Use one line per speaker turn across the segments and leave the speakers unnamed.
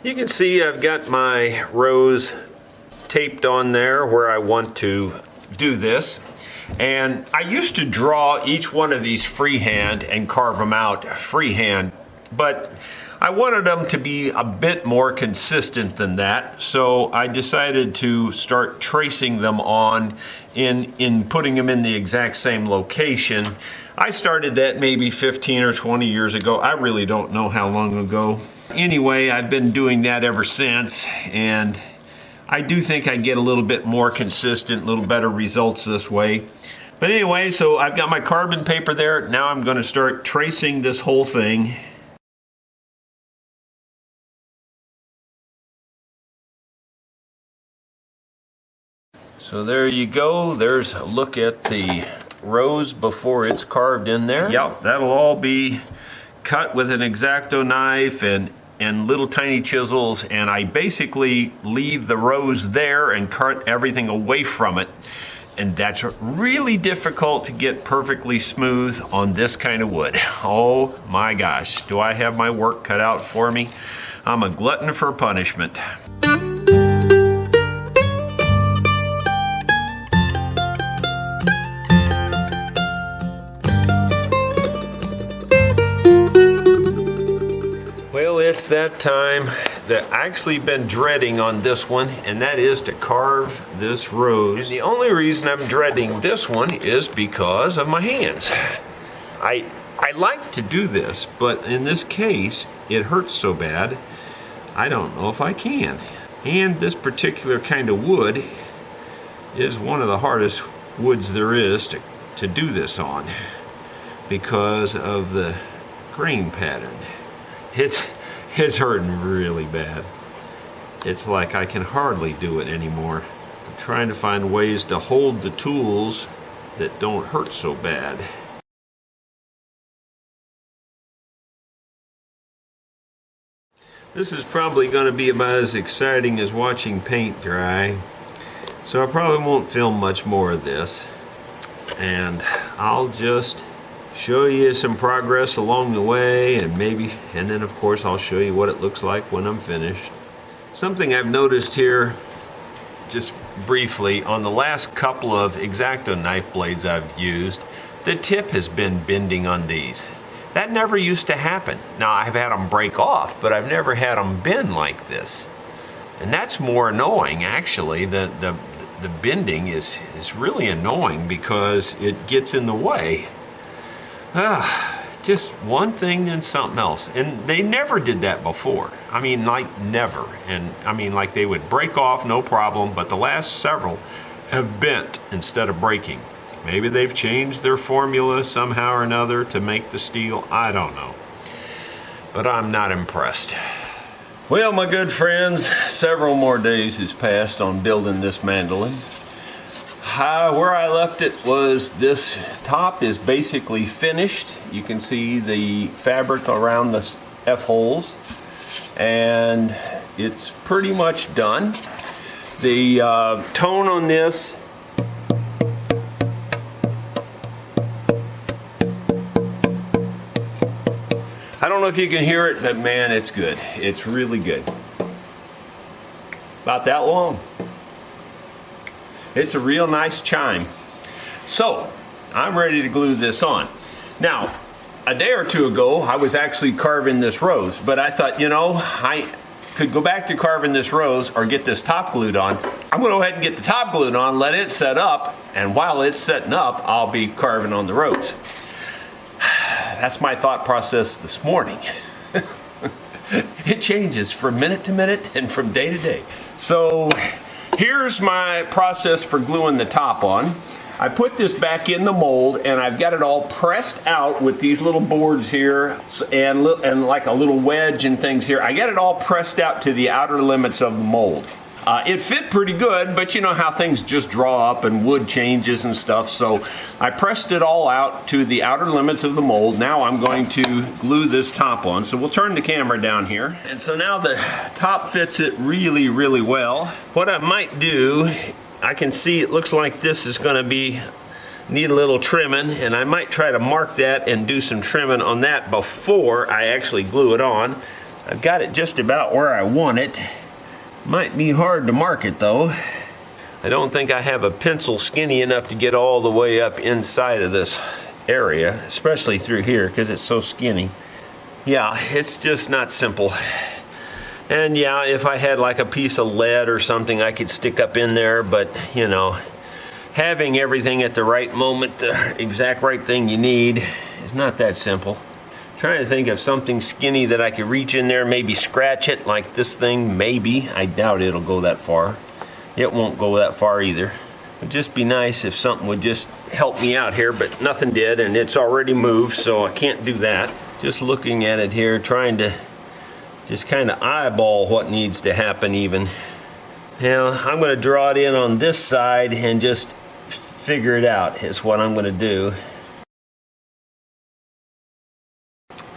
You can see I've got my rose taped on there where I want to do this. And I used to draw each one of these freehand and carve them out freehand, but I wanted them to be a bit more consistent than that, so I decided to start tracing them on in putting them in the exact same location. I started that maybe 15 or 20 years ago. I really don't know how long ago. Anyway, I've been doing that ever since, and I do think I get a little bit more consistent, a little better results this way. But anyway, so I've got my carbon paper there. Now I'm going to start tracing this whole thing. So there you go. There's a look at the rose before it's carved in there. Yep, that'll all be cut with an X-Acto knife and little tiny chisels, and I basically leave the rose there and cut everything away from it. And that's really difficult to get perfectly smooth on this kind of wood. Oh my gosh, do I have my work cut out for me? I'm a glutton for punishment. Well, it's that time that I've actually been dreading on this one, and that is to carve this rose. And the only reason I'm dreading this one is because of my hands. I like to do this, but in this case, it hurts so bad, I don't know if I can. And this particular kind of wood is one of the hardest woods there is to do this on because of the grain pattern. It's hurting really bad. It's like I can hardly do it anymore. I'm trying to find ways to hold the tools that don't hurt so bad. This is probably going to be about as exciting as watching paint dry, so I probably won't film much more of this, and I'll just show you some progress along the way, and then of course I'll show you what it looks like when I'm finished. Something I've noticed here, just briefly, on the last couple of X-Acto knife blades I've used, the tip has been bending on these. That never used to happen. Now, I've had them break off, but I've never had them bend like this. And that's more annoying, actually. The bending is really annoying because it gets in the way. Just one thing and something else. And they never did that before. I mean, like never. And I mean, like they would break off, no problem, but the last several have bent instead of breaking. Maybe they've changed their formula somehow or another to make the steel. I don't know. But I'm not impressed. Well, my good friends, several more days has passed on building this mandolin. Where I left it was this top is basically finished. You can see the fabric around the F-holes, and it's pretty much done. The tone on this, I don't know if you can hear it, but man, it's good. It's really good. About that long. It's a real nice chime. So, I'm ready to glue this on. Now, a day or two ago, I was actually carving this rose, but I thought, you know, I could go back to carving this rose or get this top glued on. I'm gonna go ahead and get the top glued on, let it set up, and while it's setting up, I'll be carving on the rose. That's my thought process this morning. It changes from minute to minute and from day to day. So, here's my process for gluing the top on. I put this back in the mold, and I've got it all pressed out with these little boards here and like a little wedge and things here. I got it all pressed out to the outer limits of the mold. It fit pretty good, but you know how things just draw up and wood changes and stuff, so I pressed it all out to the outer limits of the mold. Now I'm going to glue this top on, so we'll turn the camera down here. And so now the top fits it really, really well. What I might do, I can see it looks like this is going to need a little trimming, and I might try to mark that and do some trimming on that before I actually glue it on. I've got it just about where I want it. Might be hard to mark it though. I don't think I have a pencil skinny enough to get all the way up inside of this area, especially through here because it's so skinny. Yeah, it's just not simple. And yeah, if I had like a piece of lead or something I could stick up in there, but you know, having everything at the right moment, the exact right thing you need, is not that simple. Trying to think of something skinny that I could reach in there, maybe scratch it like this thing, maybe. I doubt it'll go that far. It won't go that far either. It'd just be nice if something would just help me out here, but nothing did, and it's already moved, so I can't do that. Just looking at it here, trying to just kind of eyeball what needs to happen even. Now, I'm going to draw it in on this side and just figure it out is what I'm going to do.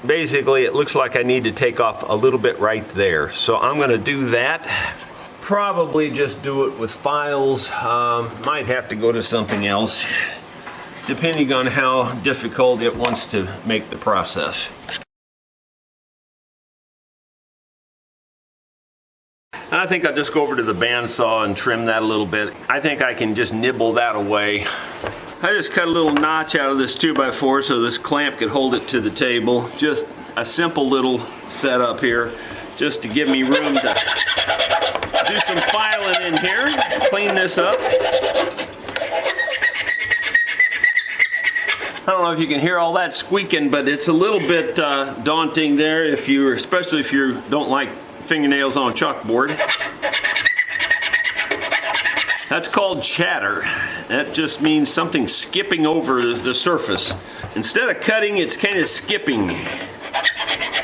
Basically, it looks like I need to take off a little bit right there, so I'm going to do that. Probably just do it with files. Might have to go to something else, depending on how difficult it wants to make the process. I think I'll just go over to the bandsaw and trim that a little bit. I think I can just nibble that away. I just cut a little notch out of this 2x4 so this clamp could hold it to the table. Just a simple little setup here, just to give me room to do some filing in here, clean this up. I don't know if you can hear all that squeaking, but it's a little bit daunting there, especially if you don't like fingernails on a chalkboard. That's called chatter. That just means something skipping over the surface. Instead of cutting, it's kind of skipping.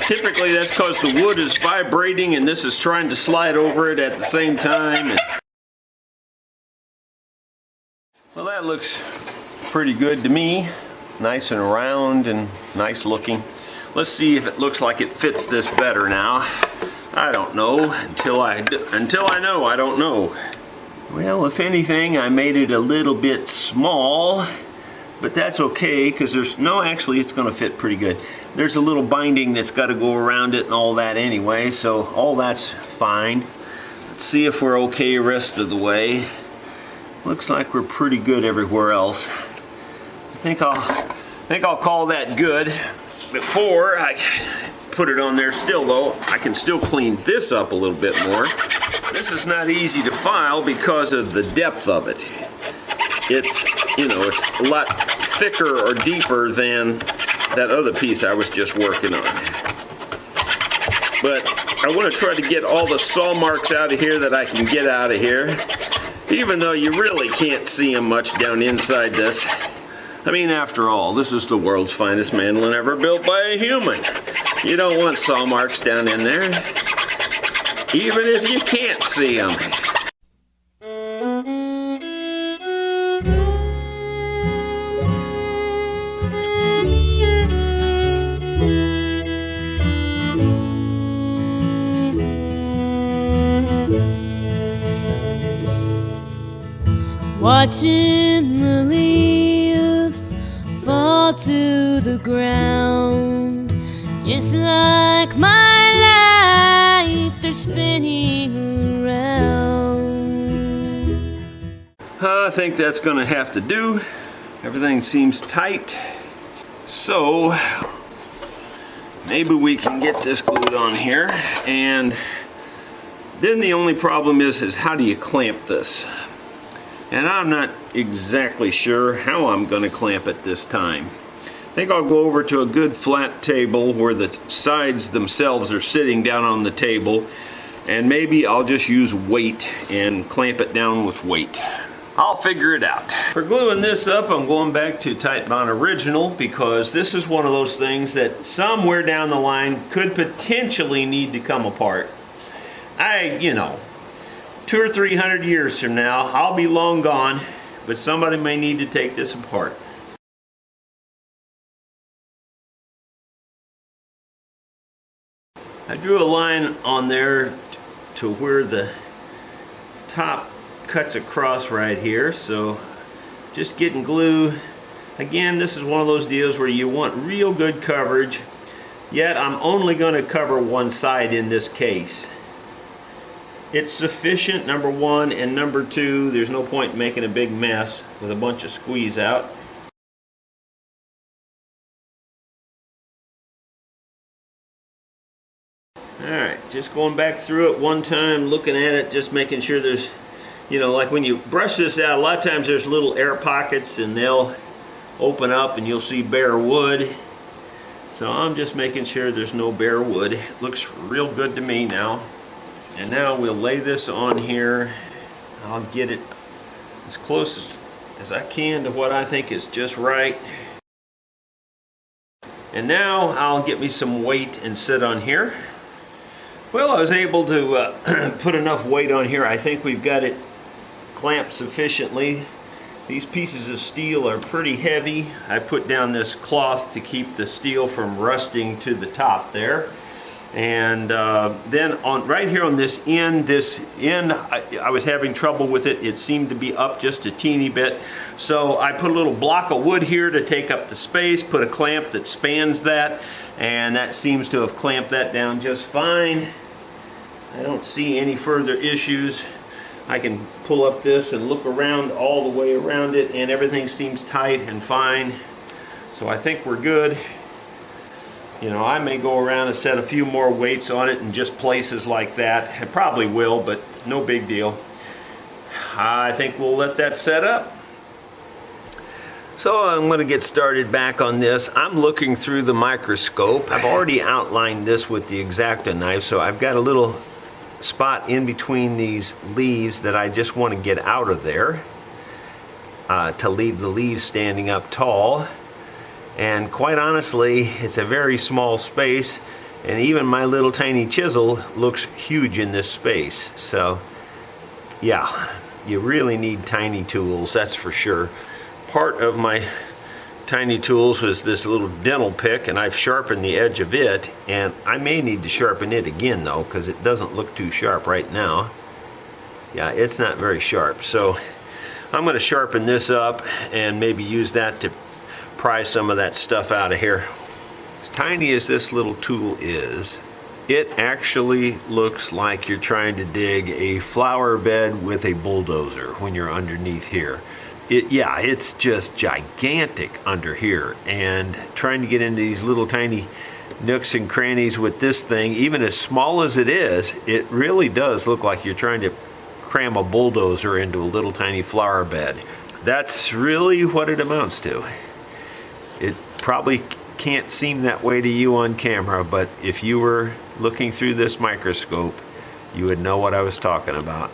Typically that's because the wood is vibrating and this is trying to slide over it at the same time. Well, that looks pretty good to me. Nice and round and nice looking. Let's see if it looks like it fits this better now. I don't know. Until I know, I don't know. Well, if anything, I made it a little bit small, but that's okay because actually it's going to fit pretty good. There's a little binding that's got to go around it and all that anyway, so all that's fine. Let's see if we're okay the rest of the way. Looks like we're pretty good everywhere else. I think I'll call that good. Before I put it on there still though, I can still clean this up a little bit more. This is not easy to file because of the depth of it. It's a lot thicker or deeper than that other piece I was just working on. But I want to try to get all the saw marks out of here that I can get out of here, even though you really can't see them much down inside this. I mean, after all, this is the world's finest mandolin ever built by a human. You don't want saw marks down in there, even if you can't see them.
Watching the leaves fall to the ground, just like my life, they're spinning around.
I think that's going to have to do. Everything seems tight. So maybe we can get this glued on here. And then the only problem is how do you clamp this? And I'm not exactly sure how I'm going to clamp it this time. I think I'll go over to a good flat table where the sides themselves are sitting down on the table, and maybe I'll just use weight and clamp it down with weight. I'll figure it out. For gluing this up, I'm going back to Titebond Original because this is one of those things that somewhere down the line could potentially need to come apart. 200 or 300 years from now, I'll be long gone, but somebody may need to take this apart. I drew a line on there to where the top cuts across right here, so just getting glue. Again, this is one of those deals where you want real good coverage. Yet I'm only going to cover one side in this case. It's sufficient, number one, and number two, there's no point in making a big mess with a bunch of squeeze out. Alright, just going back through it one time, looking at it, just making sure there's, you know, like when you brush this out, a lot of times there's little air pockets and they'll open up and you'll see bare wood. So I'm just making sure there's no bare wood. It looks real good to me now. And now we'll lay this on here. I'll get it as close as I can to what I think is just right. And now I'll get me some weight and sit on here. Well, I was able to put enough weight on here. I think we've got it clamped sufficiently. These pieces of steel are pretty heavy. I put down this cloth to keep the steel from rusting to the top there. And then on right here on this end, I was having trouble with it. It seemed to be up just a teeny bit. So I put a little block of wood here to take up the space, put a clamp that spans that, and that seems to have clamped that down just fine. I don't see any further issues. I can pull up this and look around all the way around it, and everything seems tight and fine. So I think we're good. You know, I may go around and set a few more weights on it in just places like that. I probably will, but no big deal. I think we'll let that set up. So I'm going to get started back on this. I'm looking through the microscope. I've already outlined this with the X-Acto knife, so I've got a little spot in between these leaves that I just want to get out of there to leave the leaves standing up tall. And quite honestly, it's a very small space, and even my little tiny chisel looks huge in this space. So yeah, you really need tiny tools, that's for sure. Part of my tiny tools was this little dental pick, and I've sharpened the edge of it, and I may need to sharpen it again though, because it doesn't look too sharp right now. Yeah, it's not very sharp. So I'm going to sharpen this up and maybe use that to pry some of that stuff out of here. As tiny as this little tool is, it actually looks like you're trying to dig a flower bed with a bulldozer when you're underneath here. Yeah, it's just gigantic under here, and trying to get into these little tiny nooks and crannies with this thing, even as small as it is, it really does look like you're trying to cram a bulldozer into a little tiny flower bed. That's really what it amounts to. It probably can't seem that way to you on camera, but if you were looking through this microscope, you would know what I was talking about.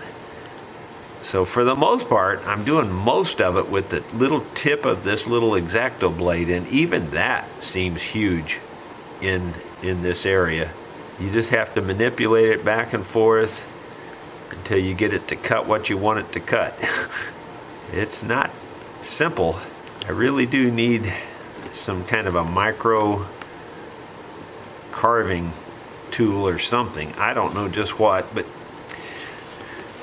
So for the most part, I'm doing most of it with the little tip of this little X-Acto blade, and even that seems huge in this area. You just have to manipulate it back and forth until you get it to cut what you want it to cut. It's not simple. I really do need some kind of a micro carving tool or something. I don't know just what, but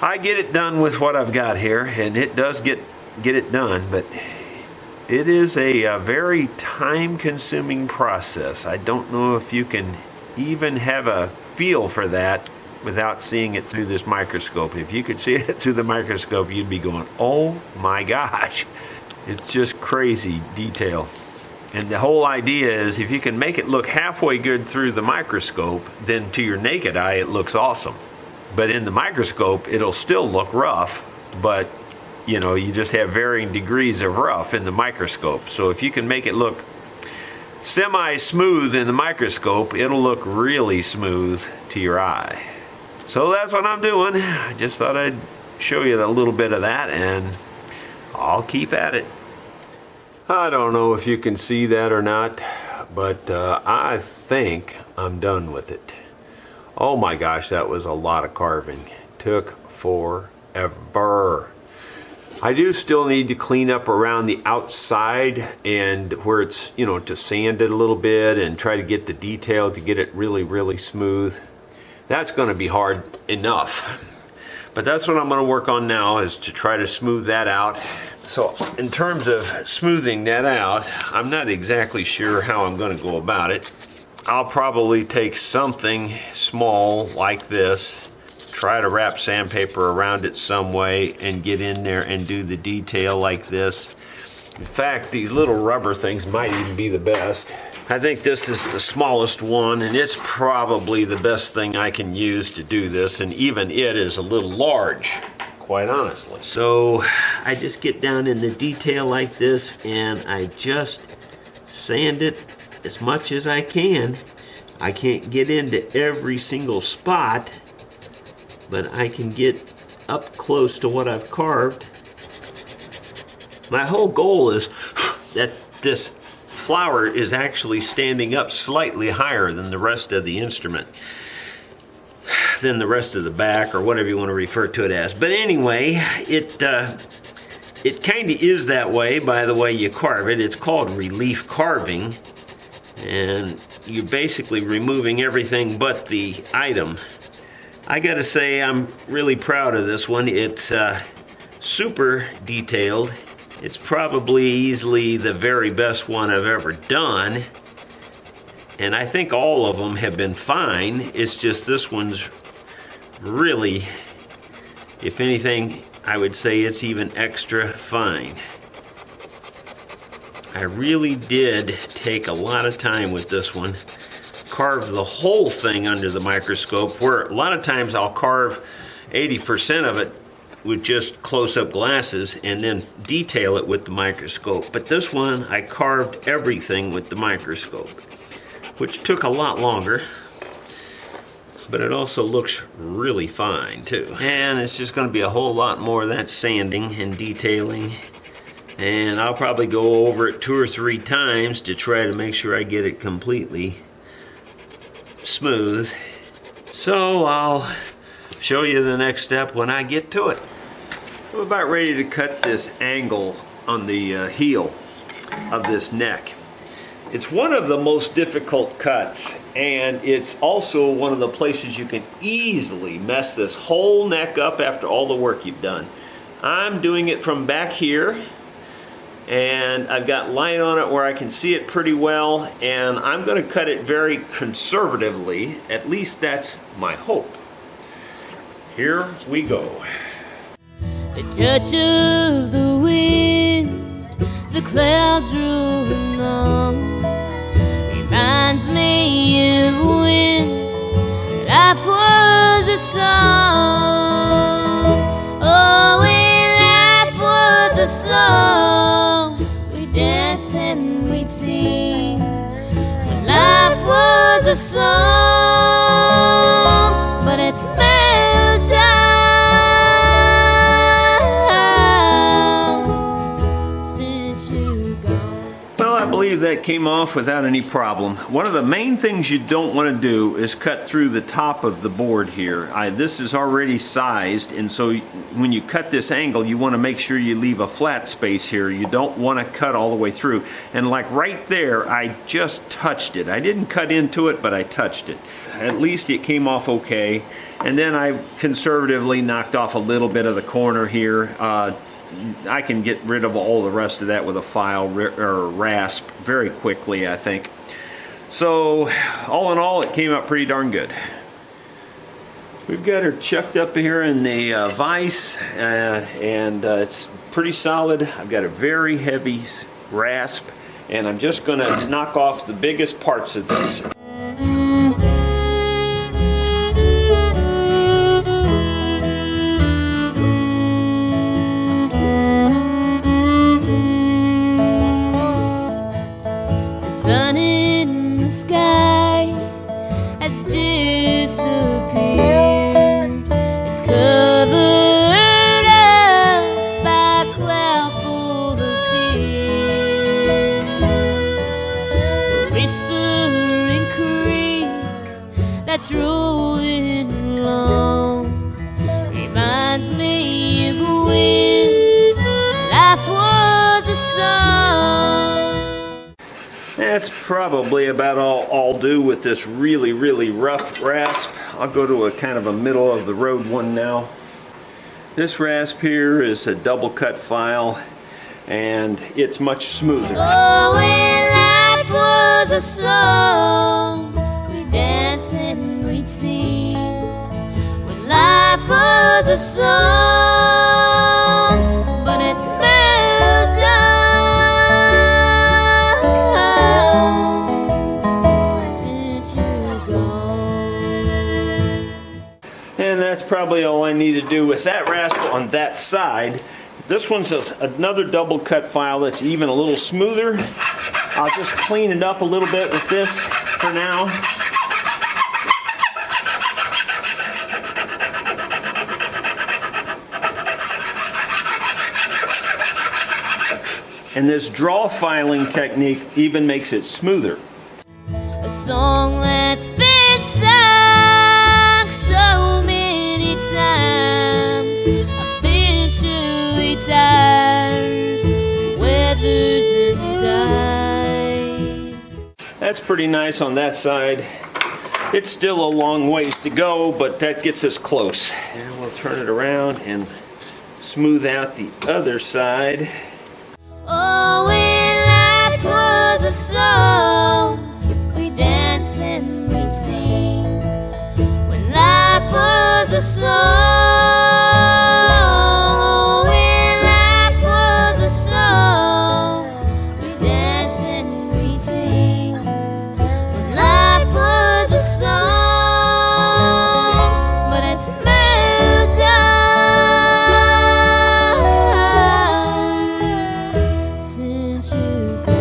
I get it done with what I've got here, and it does get it done, but it is a very time-consuming process. I don't know if you can even have a feel for that without seeing it through this microscope. If you could see it through the microscope, you'd be going, oh my gosh. It's just crazy detail. And the whole idea is if you can make it look halfway good through the microscope, then to your naked eye it looks awesome. But in the microscope, it'll still look rough, but you know, you just have varying degrees of rough in the microscope. So if you can make it look semi-smooth in the microscope, it'll look really smooth to your eye. So that's what I'm doing. I just thought I'd show you a little bit of that, and I'll keep at it. I don't know if you can see that or not, but I think I'm done with it. Oh my gosh, that was a lot of carving. Took forever. I do still need to clean up around the outside and where it's, you know, to sand it a little bit and try to get the detail to get it really, really smooth. That's going to be hard enough. But that's what I'm going to work on now, is to try to smooth that out. So in terms of smoothing that out, I'm not exactly sure how I'm going to go about it. I'll probably take something small like this, try to wrap sandpaper around it some way and get in there and do the detail like this. In fact, these little rubber things might even be the best. I think this is the smallest one, and it's probably the best thing I can use to do this, and even it is a little large, quite honestly. So I just get down in the detail like this, and I just sand it as much as I can. I can't get into every single spot, but I can get up close to what I've carved. My whole goal is that this flower is actually standing up slightly higher than the rest of the instrument, than the rest of the back, or whatever you want to refer to it as. But anyway, it kind of is that way by the way you carve it. It's called relief carving, and you're basically removing everything but the item. I gotta say, I'm really proud of this one. It's super detailed. It's probably easily the very best one I've ever done. And I think all of them have been fine. It's just this one's really, if anything, I would say it's even extra fine. I really did take a lot of time with this one. Carve the whole thing under the microscope, where a lot of times I'll carve 80% of it with just close-up glasses and then detail it with the microscope. But this one, I carved everything with the microscope, which took a lot longer, but it also looks really fine too. And it's just going to be a whole lot more of that sanding and detailing, and I'll probably go over it 2 or 3 times to try to make sure I get it completely smooth. So I'll show you the next step when I get to it. I'm about ready to cut this angle on the heel of this neck. It's one of the most difficult cuts, and it's also one of the places you can easily mess this whole neck up after all the work you've done. I'm doing it from back here, and I've got light on it where I can see it pretty well, and I'm going to cut it very conservatively. At least that's my hope. Here we go.
The touch of the wind, the clouds rolling on, reminds me of when life was a song. Oh, when life was a song, we'd dance and we'd sing. When life was a song, but it's spelled down.
I believe that came off without any problem. One of the main things you don't want to do is cut through the top of the board here. This is already sized, and so when you cut this angle, you want to make sure you leave a flat space here. You don't want to cut all the way through. And like right there, I just touched it. I didn't cut into it, but I touched it. At least it came off okay. And then I conservatively knocked off a little bit of the corner here. I can get rid of all the rest of that with a file or rasp very quickly, I think. So, all in all, it came out pretty darn good. We've got her chucked up here in the vise, and it's pretty solid. I've got a very heavy rasp, and I'm just going to knock off the biggest parts of this.
Sun in the sky has disappeared. It's covered up by a cloud full of tears. The whispering creek that's rolling along reminds me of when life was a song.
That's probably about all I'll do with this really, really rough rasp. I'll go to a kind of a middle of the road one now. This rasp here is a double cut file, and it's much smoother.
Oh, when life was a song, was a song, but it's moved on since you're gone.
And that's probably all I need to do with that rascal on that side. This one's another double cut file that's even a little smoother. I'll just clean it up a little bit with this for now. And this draw filing technique even makes it smoother.
A song that's been sung so many times. I've been through its times, weathers and dives.
That's pretty nice on that side. It's still a long ways to go, but that gets us close. And we'll turn it around and smooth out the other side.
Oh, when life was a song, we dance and we sing. When life was a song, when life was a song, we dance and we sing. When life was a song, but it's moved on since you're gone.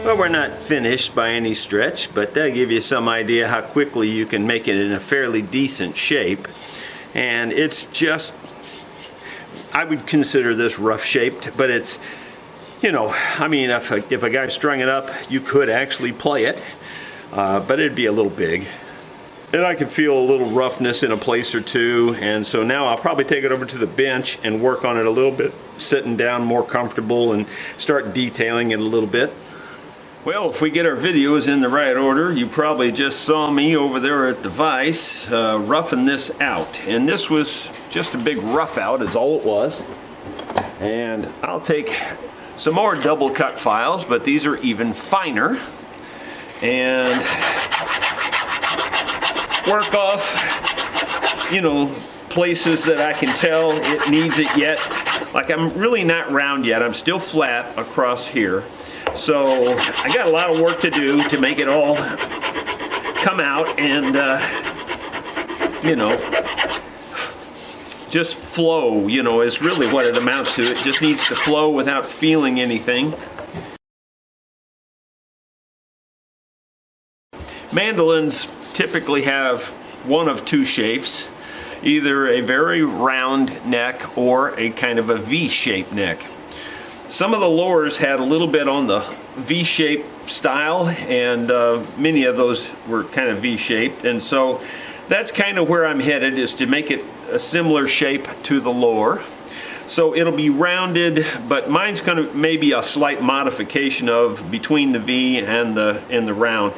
Well, we're not finished by any stretch, but that'll give you some idea how quickly you can make it in a fairly decent shape. And it's just, I would consider this rough shaped, but it's, you know, I mean, if a guy strung it up, you could actually play it, but it'd be a little big. And I can feel a little roughness in a place or two, and so now I'll probably take it over to the bench and work on it a little bit, sitting down more comfortable and start detailing it a little bit. Well, if we get our videos in the right order, you probably just saw me over there at the vise roughing this out. And this was just a big rough out is all it was. And I'll take some more double cut files, but these are even finer. And work off, you know, places that I can tell it needs it yet. Like I'm really not round yet, I'm still flat across here. So I got a lot of work to do to make it all come out and, you know, just flow, you know, is really what it amounts to. It just needs to flow without feeling anything. Mandolins typically have one of two shapes, either a very round neck or a kind of a V-shaped neck. Some of the lures had a little bit on the V-shaped style, and many of those were kind of V-shaped, and so that's kind of where I'm headed, is to make it a similar shape to the lure. So it'll be rounded, but mine's going to maybe a slight modification of between the V and the round.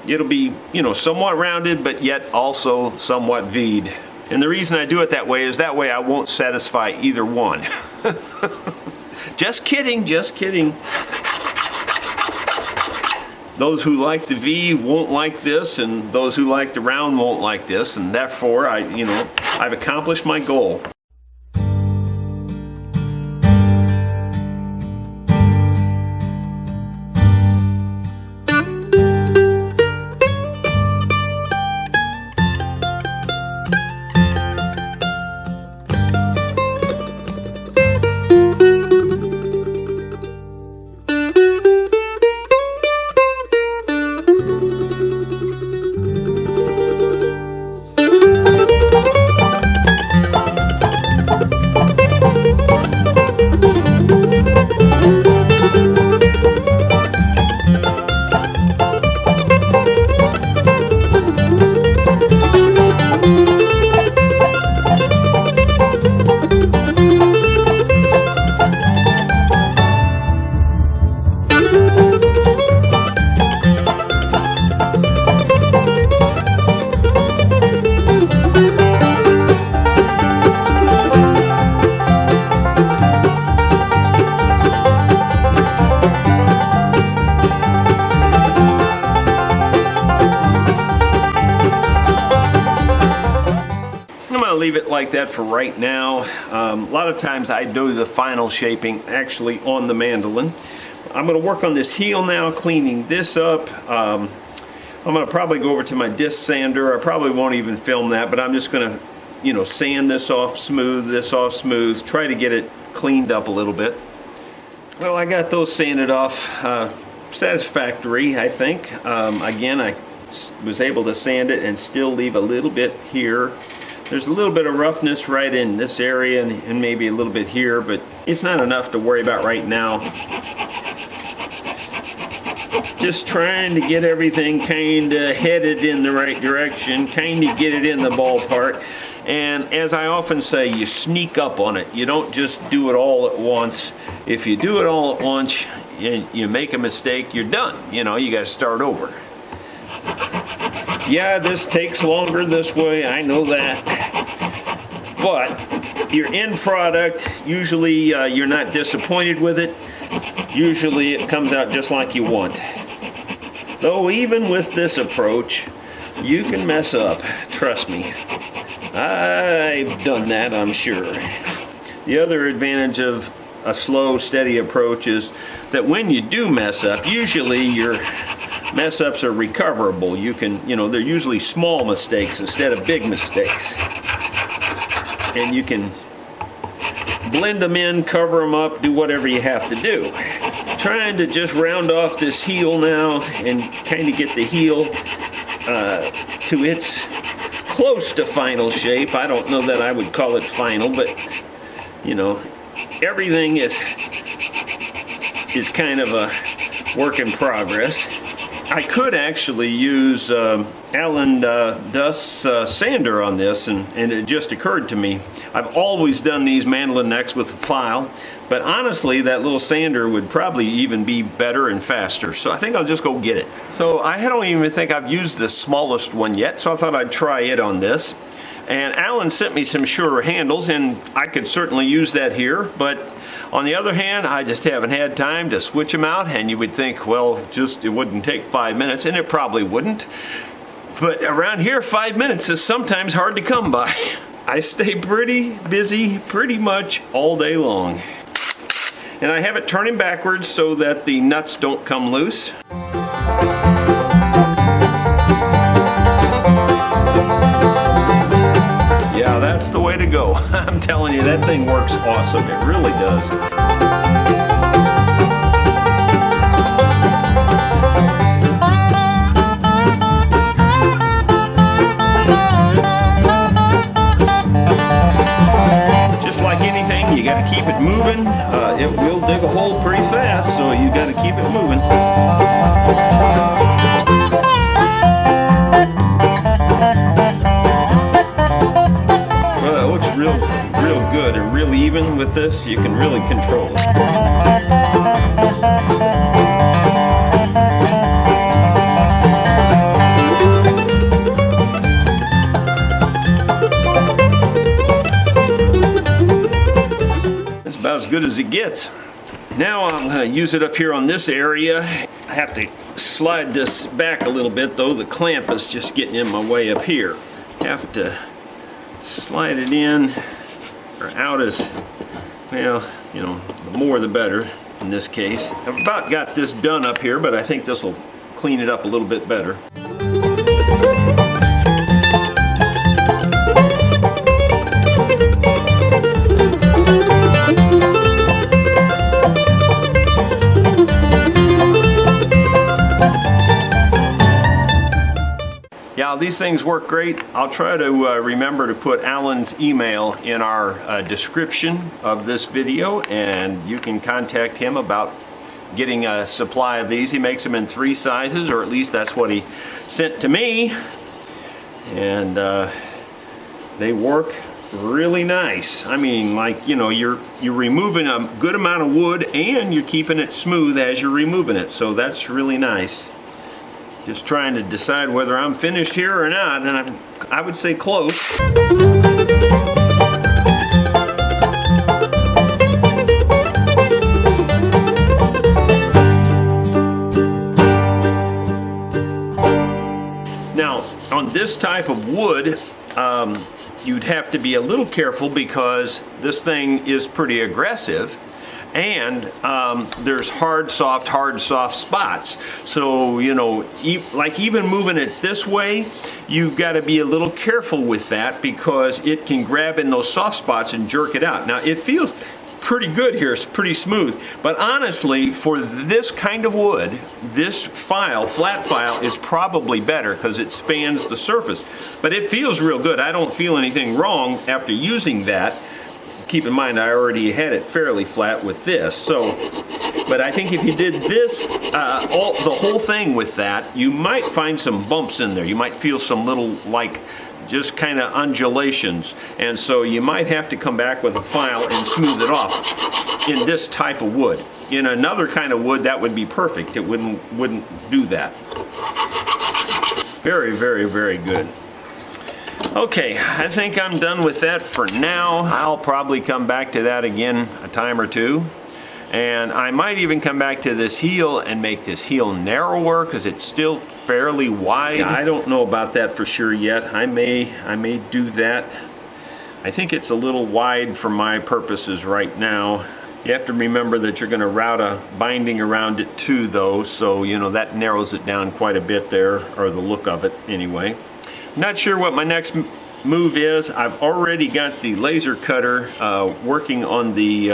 It'll be, you know, somewhat rounded, but yet also somewhat V'd. And the reason I do it that way is that way I won't satisfy either one. Just kidding, just kidding. Those who like the V won't like this, and those who like the round won't like this, and therefore I've accomplished my goal. like that for right now. A lot of times I do the final shaping actually on the mandolin. I'm going to work on this heel now, cleaning this up. I'm going to probably go over to my disc sander. I probably won't even film that, but I'm just going to, you know, sand this off smooth, try to get it cleaned up a little bit. Well, I got those sanded off satisfactory, I think. Again, I was able to sand it and still leave a little bit here. There's a little bit of roughness right in this area and maybe a little bit here, but it's not enough to worry about right now. Just trying to get everything kind of headed in the right direction, kind of get it in the ballpark. And as I often say, you sneak up on it. You don't just do it all at once. If you do it all at once and you make a mistake, you're done. You know, you got to start over. Yeah, this takes longer this way, I know that. But your end product, usually you're not disappointed with it. Usually it comes out just like you want. Though even with this approach, you can mess up, trust me. I've done that, I'm sure. The other advantage of a slow, steady approach is that when you do mess up, usually your mess ups are recoverable. You can, you know, they're usually small mistakes instead of big mistakes. And you can blend them in, cover them up, do whatever you have to do. Trying to just round off this heel now and kind of get the heel to its close to final shape. I don't know that I would call it final, but you know, everything is kind of a work in progress. I could actually use Allen Dust's sander on this, and it just occurred to me. I've always done these mandolin necks with a file, but honestly that little sander would probably even be better and faster, so I think I'll just go get it. So I don't even think I've used the smallest one yet, so I thought I'd try it on this. And Alan sent me some shorter handles, and I could certainly use that here, but on the other hand, I just haven't had time to switch them out, and you would think, well, just it wouldn't take 5 minutes, and it probably wouldn't. But around here, 5 minutes is sometimes hard to come by. I stay pretty busy pretty much all day long. And I have it turning backwards so that the nuts don't come loose. Yeah, that's the way to go. I'm telling you, that thing works awesome. It really does. Just like anything, you got to keep it moving. It will dig a hole pretty fast, so you got to keep it moving. Real good and real even with this. You can really control it. That's about as good as it gets. Now I'm going to use it up here on this area. I have to slide this back a little bit though. The clamp is just getting in my way up here. Have to slide it in or out as well, you know, the more the better in this case. I've about got this done up here, but I think this will clean it up a little bit better. Yeah, these things work great. I'll try to remember to put Alan's email in our description of this video, and you can contact him about getting a supply of these. He makes them in 3 sizes, or at least that's what he sent to me. And they work really nice. I mean, like, you know, you're removing a good amount of wood and you're keeping it smooth as you're removing it, so that's really nice. Just trying to decide whether I'm finished here or not, and I would say close. Now, on this type of wood, you'd have to be a little careful because this thing is pretty aggressive, and there's hard, soft spots. So, you know, like even moving it this way, you've got to be a little careful with that because it can grab in those soft spots and jerk it out. Now, it feels pretty good here, it's pretty smooth, but honestly, for this kind of wood, this file, flat file, is probably better because it spans the surface. But it feels real good. I don't feel anything wrong after using that. Keep in mind, I already had it fairly flat with this. So, but I think if you did this, the whole thing with that, you might find some bumps in there. You might feel some little, like, just kind of undulations, and so you might have to come back with a file and smooth it off in this type of wood. In another kind of wood, that would be perfect. It wouldn't do that. Very, very, very good. Okay, I think I'm done with that for now. I'll probably come back to that again a time or two. And I might even come back to this heel and make this heel narrower because it's still fairly wide. I don't know about that for sure yet. I may do that. I think it's a little wide for my purposes right now. You have to remember that you're going to route a binding around it too, though, so you know that narrows it down quite a bit there, or the look of it anyway. Not sure what my next move is. I've already got the laser cutter working on the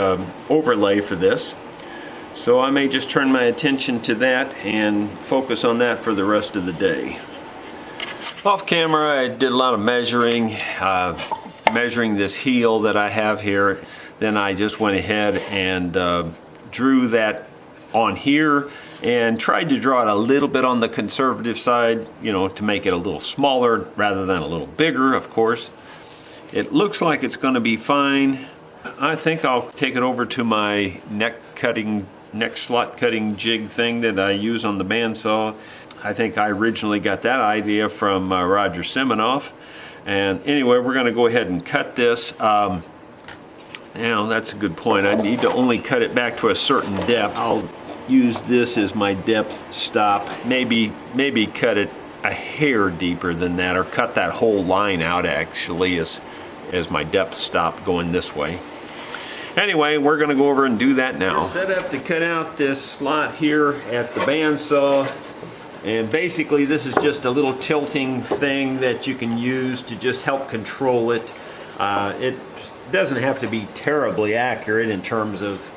overlay for this, so I may just turn my attention to that and focus on that for the rest of the day. Off camera, I did a lot of measuring this heel that I have here. Then I just went ahead and drew that on here and tried to draw it a little bit on the conservative side, you know, to make it a little smaller rather than a little bigger, of course. It looks like it's going to be fine. I think I'll take it over to my neck slot cutting jig thing that I use on the bandsaw. I think I originally got that idea from Roger Siminoff. And anyway, we're going to go ahead and cut this. Now, that's a good point. I need to only cut it back to a certain depth. I'll use this as my depth stop. Maybe cut it a hair deeper than that, or cut that whole line out actually as my depth stop going this way. Anyway, we're going to go over and do that now. We're set up to cut out this slot here at the bandsaw, and basically this is just a little tilting thing that you can use to just help control it. It doesn't have to be terribly accurate in terms of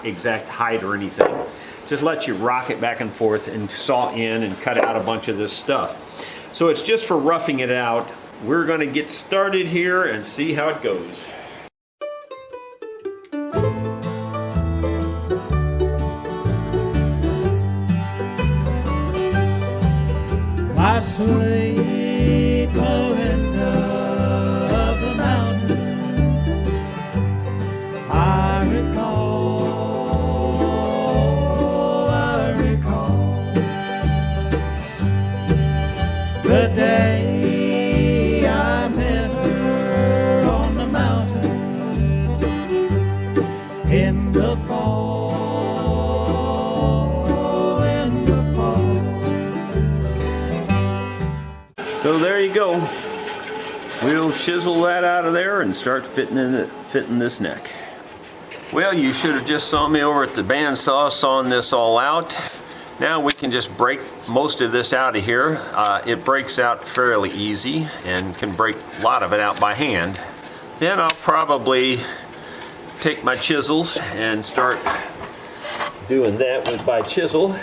exact height or anything. Just let you rock it back and forth and saw in and cut out a bunch of this stuff. So it's just for roughing it out. We're going to get started here and see how it goes.
My sweet Miranda of the mountain, I recall the day I met her on the mountain in the fall.
So there you go. We'll chisel that out of there and start fitting this neck. Well, you should have just saw me over at the bandsaw sawing this all out. Now we can just break most of this out of here. It breaks out fairly easy and can break a lot of it out by hand. Then I'll probably take my chisels and start doing that by chisel.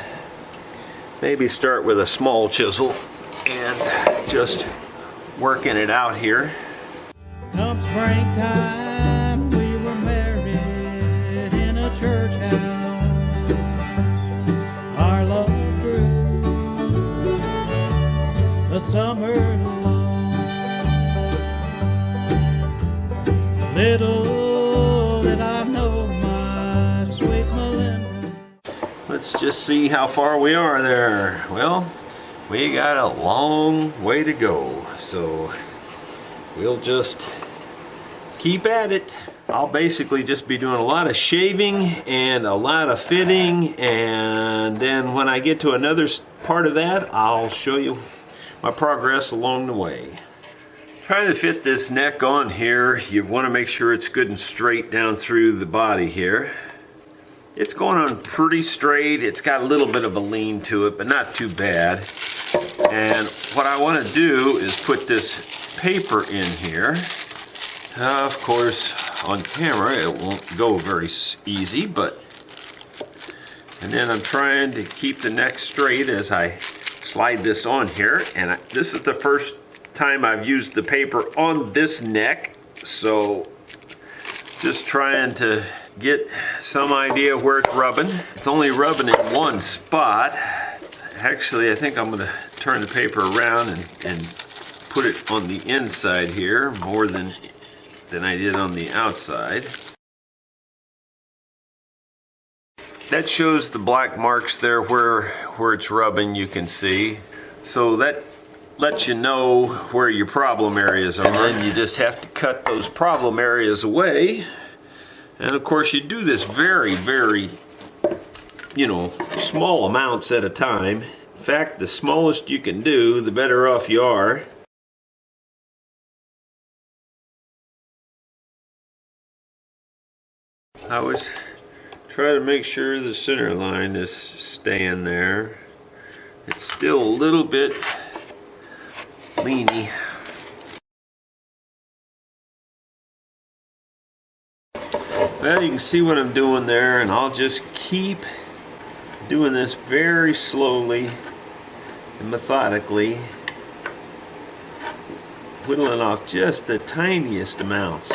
Maybe start with a small chisel and just working it out here.
Come springtime, we were married in a church house. Our love grew the summer long. Little did I know, my sweet Melinda.
Let's just see how far we are there. Well, we got a long way to go, so we'll just keep at it. I'll basically just be doing a lot of shaving and a lot of fitting, and then when I get to another part of that, I'll show you my progress along the way. Trying to fit this neck on here, you want to make sure it's good and straight down through the body here. It's going on pretty straight. It's got a little bit of a lean to it, but not too bad. And what I want to do is put this paper in here. Of course, on camera it won't go very easy, but... And then I'm trying to keep the neck straight as I slide this on here. And this is the first time I've used the paper on this neck, so just trying to get some idea where it's rubbing. It's only rubbing in one spot. Actually, I think I'm going to turn the paper around and put it on the inside here more than I did on the outside. That shows the black marks there where it's rubbing, you can see. So that lets you know where your problem areas are. And then you just have to cut those problem areas away. And of course you do this very, very, small amounts at a time. In fact, the smallest you can do, the better off you are. I was trying to make sure the center line is staying there. It's still a little bit leany. Well, you can see what I'm doing there, and I'll just keep doing this very slowly and methodically, whittling off just the tiniest amounts.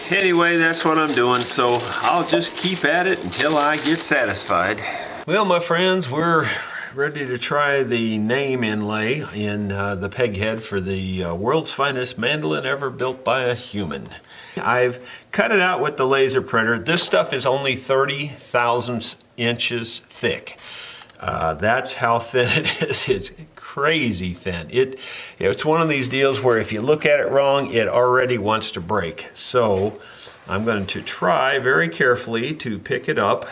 Anyway, that's what I'm doing, so I'll just keep at it until I get satisfied. Well, my friends, we're ready to try the name inlay in the Peghead for the world's finest mandolin ever built by a human. I've cut it out with the laser printer. This stuff is only 30 thousandths inches thick. That's how thin it is. It's crazy thin. It's one of these deals where if you look at it wrong, it already wants to break. So I'm going to try very carefully to pick it up.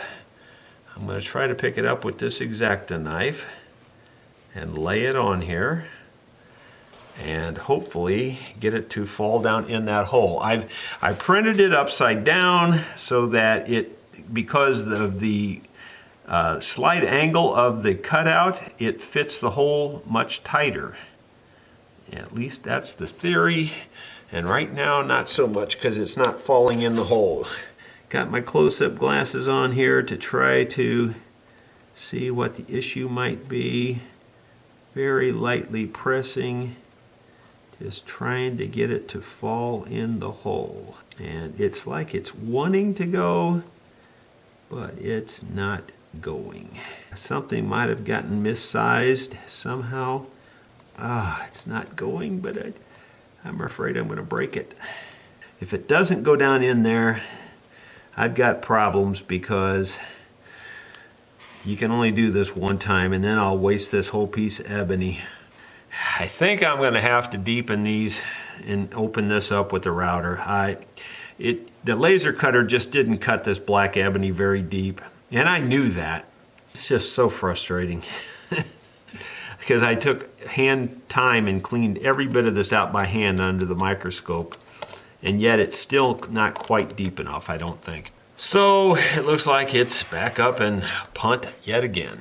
I'm going to try to pick it up with this X-Acto knife and lay it on here and hopefully get it to fall down in that hole. I printed it upside down so that because of the slight angle of the cutout, it fits the hole much tighter. At least that's the theory, and right now not so much because it's not falling in the hole. Got my close-up glasses on here to try to see what the issue might be. Very lightly pressing, just trying to get it to fall in the hole. And it's like it's wanting to go, but it's not going. Something might have gotten missized somehow. It's not going, but I'm afraid I'm going to break it. If it doesn't go down in there, I've got problems because you can only do this one time and then I'll waste this whole piece of ebony. I think I'm going to have to deepen these and open this up with the router. The laser cutter just didn't cut this black ebony very deep. And I knew that. It's just so frustrating. Because I took hand time and cleaned every bit of this out by hand under the microscope. And yet it's still not quite deep enough, I don't think. So it looks like it's back up and punt yet again.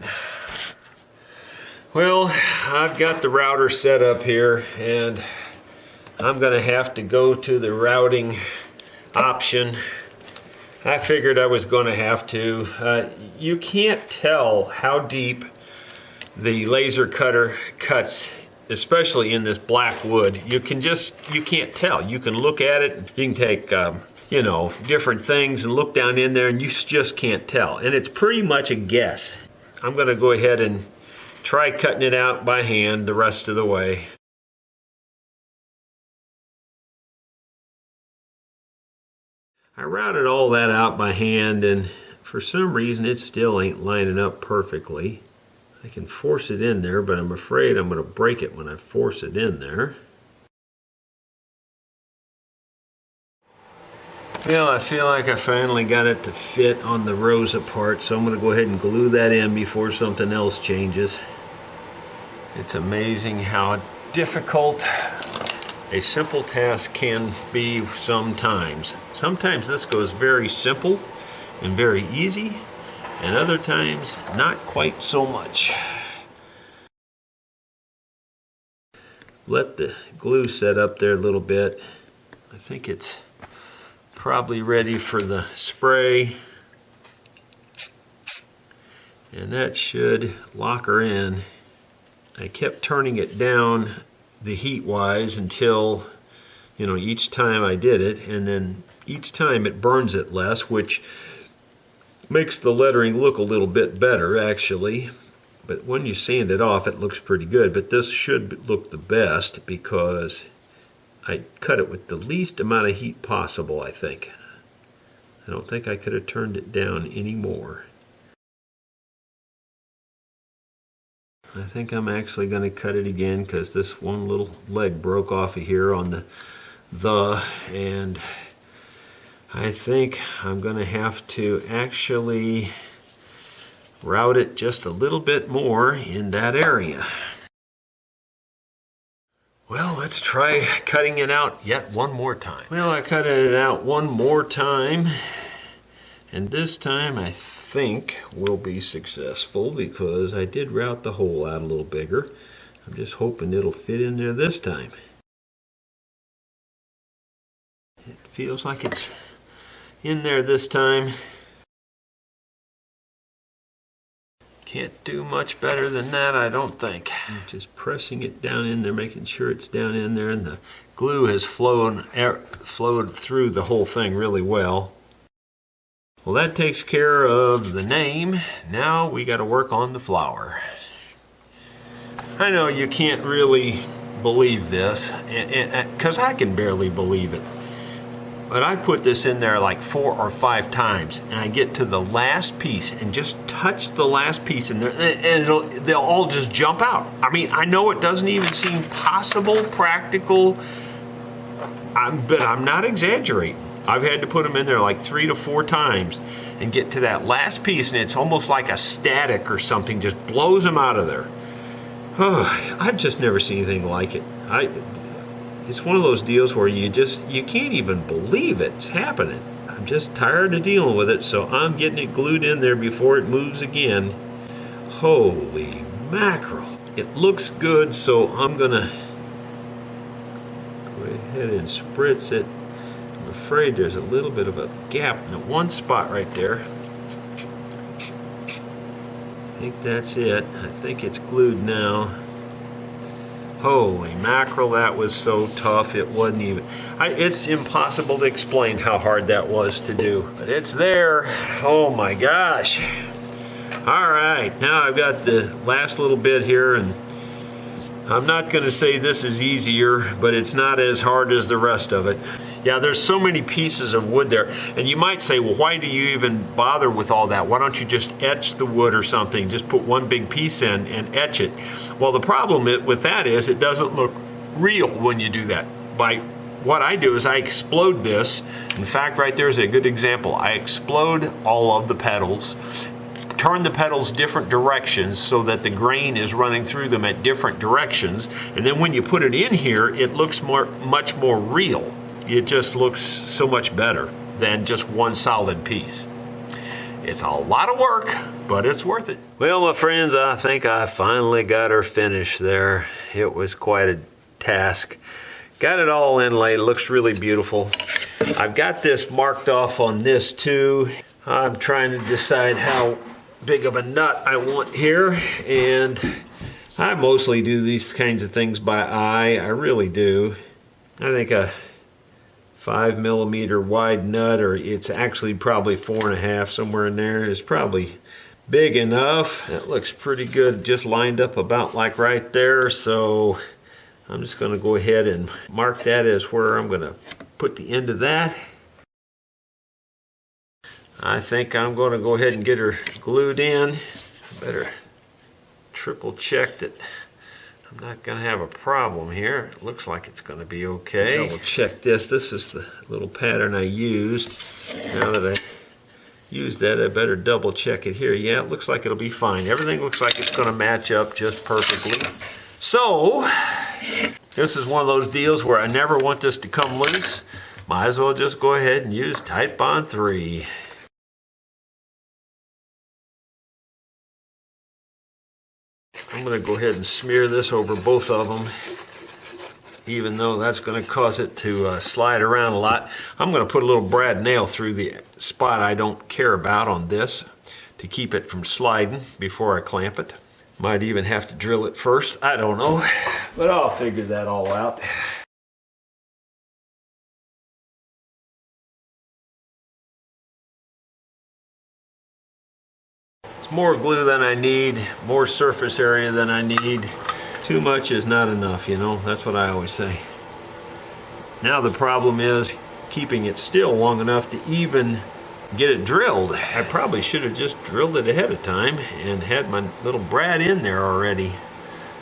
Well, I've got the router set up here and I'm going to have to go to the routing option. I figured I was going to have to. You can't tell how deep the laser cutter cuts, especially in this black wood. You can't tell. You can look at it, you can take different things and look down in there and you just can't tell. And it's pretty much a guess. I'm going to go ahead and try cutting it out by hand the rest of the way. I routed all that out by hand and for some reason it still ain't lining up perfectly. I can force it in there, but I'm afraid I'm going to break it when I force it in there. Well, I feel like I finally got it to fit on the Rosa part, so I'm going to go ahead and glue that in before something else changes. It's amazing how difficult a simple task can be sometimes. Sometimes this goes very simple and very easy, and other times not quite so much. Let the glue set up there a little bit. I think it's probably ready for the spray, and that should lock her in. I kept turning it down the heat wise until, you know, each time I did it, and then each time it burns it less, which makes the lettering look a little bit better actually. But when you sand it off, it looks pretty good. But this should look the best because I cut it with the least amount of heat possible, I think. I don't think I could have turned it down any more. I think I'm actually going to cut it again because this one little leg broke off of here on the, and I think I'm going to have to actually route it just a little bit more in that area. Well, let's try cutting it out yet one more time. Well, I cut it out one more time, and this time I think we'll be successful because I did route the hole out a little bigger. I'm just hoping it'll fit in there this time. It feels like it's in there this time. Can't do much better than that, I don't think. I'm just pressing it down in there, making sure it's down in there, and the glue has flowed through the whole thing really well. Well, that takes care of the name. Now we got to work on the flower. I know you can't really believe this, because I can barely believe it. But I put this in there like 4 or 5 times, and I get to the last piece and just touch the last piece in there, and they'll all just jump out. I mean, I know it doesn't even seem possible, practical, but I'm not exaggerating. I've had to put them in there like 3 to 4 times and get to that last piece, and it's almost like a static or something just blows them out of there. Oh, I've just never seen anything like it. It's one of those deals where you can't even believe it's happening. I'm just tired of dealing with it, so I'm getting it glued in there before it moves again. Holy mackerel. It looks good, so I'm gonna go ahead and spritz it. I'm afraid there's a little bit of a gap in one spot right there. I think that's it. I think it's glued now. Holy mackerel, that was so tough. It wasn't even, it's impossible to explain how hard that was to do. But it's there. Oh my gosh. All right, now I've got the last little bit here, and I'm not going to say this is easier, but it's not as hard as the rest of it. Yeah, there's so many pieces of wood there, and you might say, well, why do you even bother with all that? Why don't you just etch the wood or something? Just put one big piece in and etch it. Well, the problem with that is it doesn't look real when you do that. What I do is I explode this. In fact, right there is a good example. I explode all of the petals, turn the petals different directions so that the grain is running through them at different directions, and then when you put it in here, it looks much more real. It just looks so much better than just one solid piece. It's a lot of work, but it's worth it. Well, my friends, I think I finally got her finished there. It was quite a task. Got it all inlaid. It looks really beautiful. I've got this marked off on this too. I'm trying to decide how big of a nut I want here, and I mostly do these kinds of things by eye. I really do. I think a 5mm wide nut, or it's actually probably 4.5, somewhere in there, is probably big enough. That looks pretty good, just lined up about like right there. So I'm just going to go ahead and mark that as where I'm going to put the end of that. I think I'm going to go ahead and get her glued in. Better triple check that I'm not going to have a problem here. It looks like it's going to be okay. Double check this. This is the little pattern I used. Now that I used that, I better double check it here. Yeah, it looks like it'll be fine. Everything looks like it's going to match up just perfectly. So, this is one of those deals where I never want this to come loose. Might as well just go ahead and use Tight Bond 3. I'm going to go ahead and smear this over both of them, even though that's going to cause it to slide around a lot. I'm going to put a little brad nail through the spot I don't care about on this to keep it from sliding before I clamp it. Might even have to drill it first. I don't know, but I'll figure that all out. It's more glue than I need, more surface area than I need. Too much is not enough, you know, that's what I always say. Now the problem is keeping it still long enough to even get it drilled. I probably should have just drilled it ahead of time and had my little brad in there already.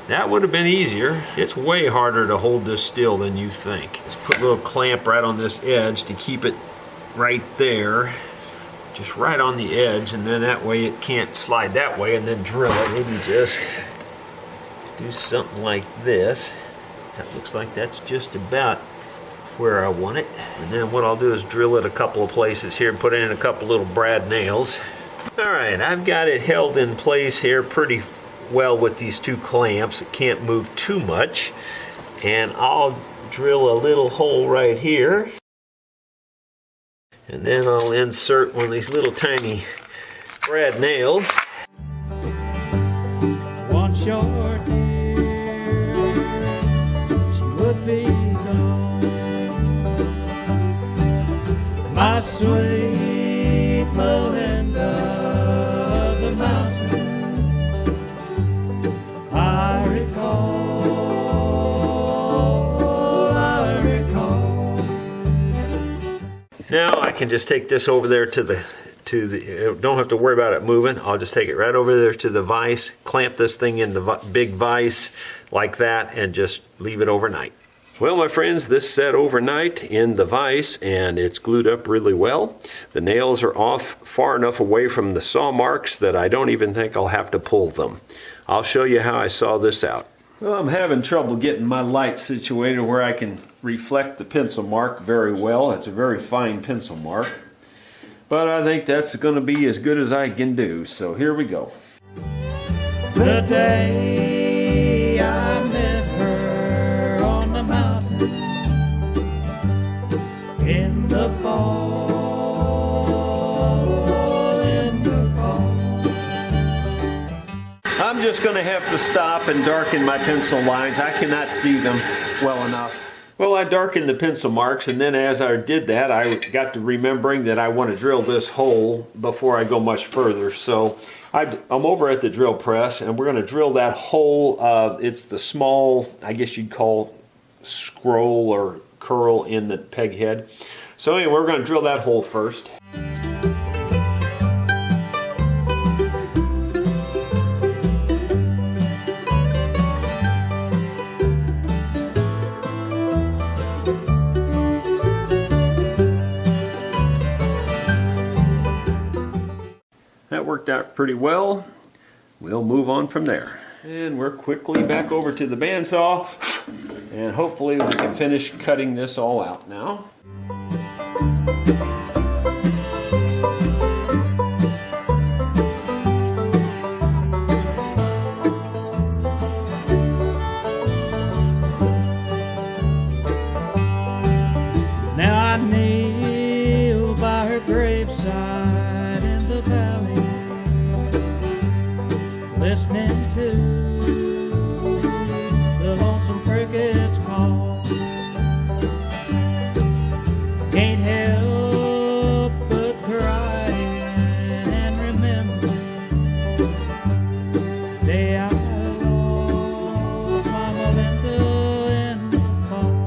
That would have been easier. It's way harder to hold this still than you think. Let's put a little clamp right on this edge to keep it right there. Just right on the edge, and then that way it can't slide that way and then drill it. Maybe just do something like this. That looks like that's just about where I want it. And then what I'll do is drill it a couple of places here and put in a couple little brad nails. Alright, I've got it held in place here pretty well with these two clamps. It can't move too much. And I'll drill a little hole right here. And then I'll insert one of these little tiny brad nails.
Once your dear, she would be gone. My sweet Melinda of the mountain, I recall.
Now I can just take this over there to the, don't have to worry about it moving. I'll just take it right over there to the vise, clamp this thing in the big vise like that, and just leave it overnight. Well, my friends, this set overnight in the vise, and it's glued up really well. The nails are off far enough away from the saw marks that I don't even think I'll have to pull them. I'll show you how I saw this out. Well, I'm having trouble getting my light situated where I can reflect the pencil mark very well. It's a very fine pencil mark. But I think that's going to be as good as I can do. So here we go.
The day I met her on the mountain in the fall, in the fall.
I'm just going to have to stop and darken my pencil lines. I cannot see them well enough. Well, I darkened the pencil marks, and then as I did that, I got to remembering that I want to drill this hole before I go much further. So I'm over at the drill press, and we're going to drill that hole. It's the small, I guess you'd call scroll or curl in the peg head. So anyway, we're going to drill that hole first. That worked out pretty well. We'll move on from there. And we're quickly back over to the bandsaw, and hopefully we can finish cutting this all out now.
Now I kneel by her graveside in the valley, listening to the lonesome crickets call. Can't help but cry and remember the day I lost my Melinda in the fall.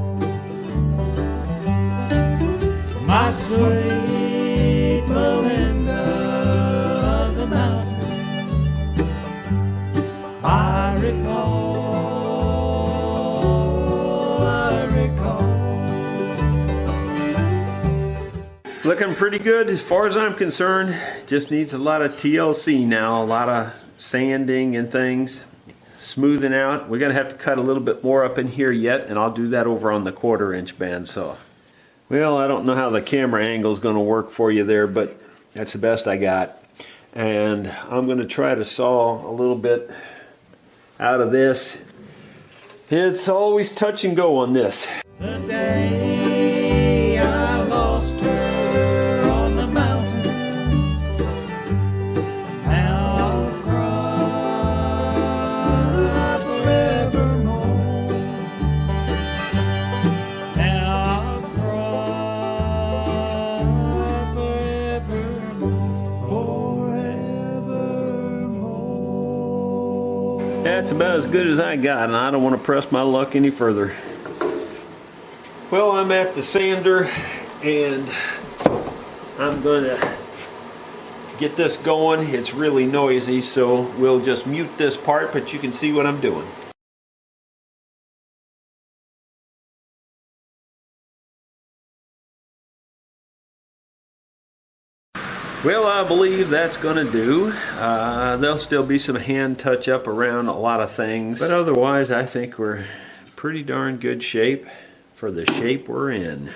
My sweet Melinda of the mountain, I recall.
Looking pretty good as far as I'm concerned. Just needs a lot of TLC now, a lot of sanding and things, smoothing out. We're gonna have to cut a little bit more up in here yet, and I'll do that over on the 1/4" bandsaw. Well, I don't know how the camera angle is gonna work for you there, but that's the best I got. And I'm gonna try to saw a little bit out of this. It's always touch and go on this.
The day I lost her on the mountain, now I'll cry forevermore. Now I'll cry forevermore.
That's about as good as I got, and I don't want to press my luck any further. Well, I'm at the sander, and I'm going to get this going. It's really noisy, so we'll just mute this part, but you can see what I'm doing. Well, I believe that's going to do. There'll still be some hand touch up around a lot of things, but otherwise I think we're in pretty darn good shape for the shape we're in.